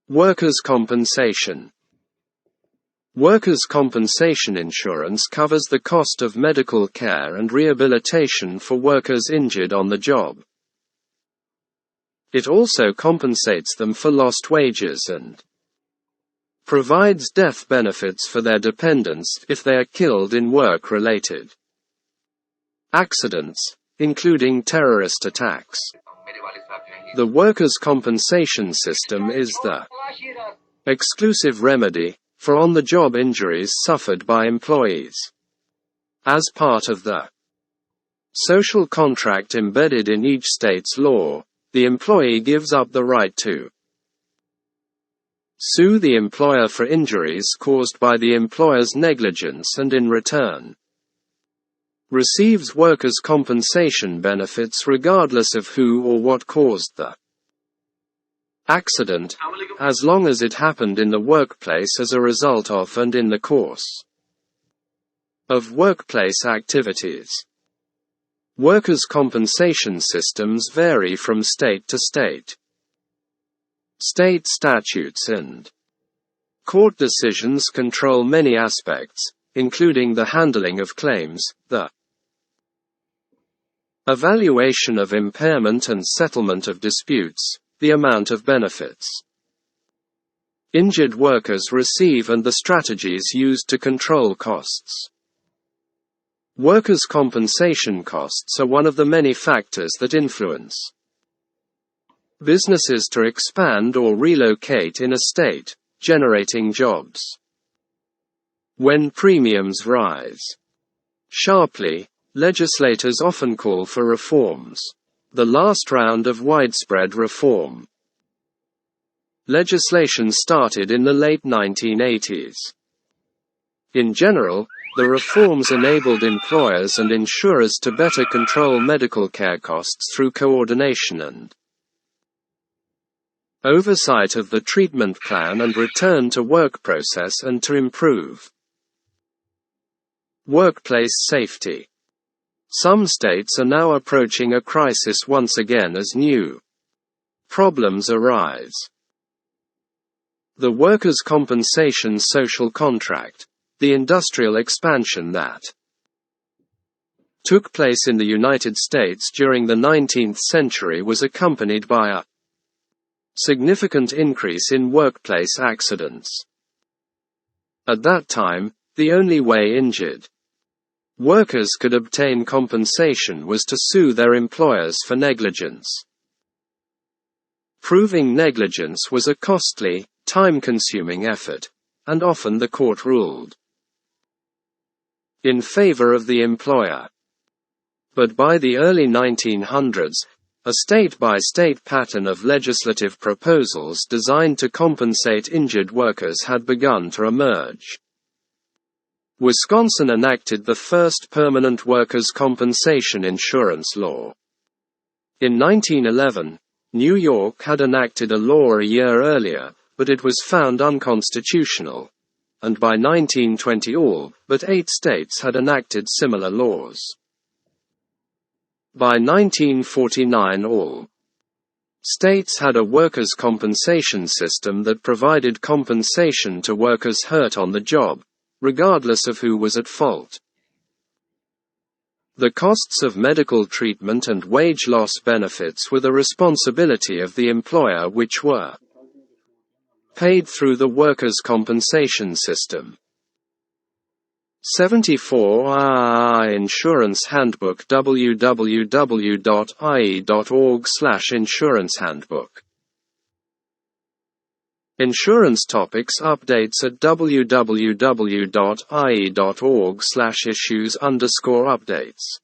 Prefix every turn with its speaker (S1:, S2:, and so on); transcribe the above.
S1: Workers' compensation. Workers' compensation insurance covers the cost of medical care and rehabilitation for workers injured on the job. It also compensates them for lost wages and provides death benefits for their dependents if they are killed in work-related accidents, including terrorist attacks. The workers' compensation system is the exclusive remedy for on-the-job injuries suffered by employees. As part of the social contract embedded in each state's law, the employee gives up the right to sue the employer for injuries caused by the employer's negligence and in return receives workers' compensation benefits regardless of who or what caused the accident, as long as it happened in the workplace as a result of and in the course of workplace activities. Workers' compensation systems vary from state to state. State statutes and court decisions control many aspects, including the handling of claims, the evaluation of impairment and settlement of disputes, the amount of benefits injured workers receive and the strategies used to control costs. Workers' compensation costs are one of the many factors that influence businesses to expand or relocate in a state, generating jobs. When premiums rise sharply, legislators often call for reforms. The last round of widespread reform legislation started in the late 1980s. In general, the reforms enabled employers and insurers to better control medical care costs through coordination and oversight of the treatment plan and return to work process and to improve workplace safety. Some states are now approaching a crisis once again as new problems arise. The workers' compensation social contract, the industrial expansion that took place in the United States during the 19th century, was accompanied by a significant increase in workplace accidents. At that time, the only way injured workers could obtain compensation was to sue their employers for negligence. Proving negligence was a costly, time-consuming effort, and often the court ruled in favor of the employer. But by the early 1900s, a state-by-state pattern of legislative proposals designed to compensate injured workers had begun to emerge. Wisconsin enacted the first permanent workers' compensation insurance law. In 1911, New York had enacted a law a year earlier, but it was found unconstitutional, and by 1920 all but 8 states had enacted similar laws. By 1949 all states had a workers' compensation system that provided compensation to workers hurt on the job, regardless of who was at fault. The costs of medical treatment and wage loss benefits were the responsibility of the employer, which were paid through the workers' compensation system. 74 Insurance Handbook, www.ie.org/insurance-handbook. Insurance topics updates at www.ie.org/issues_updates.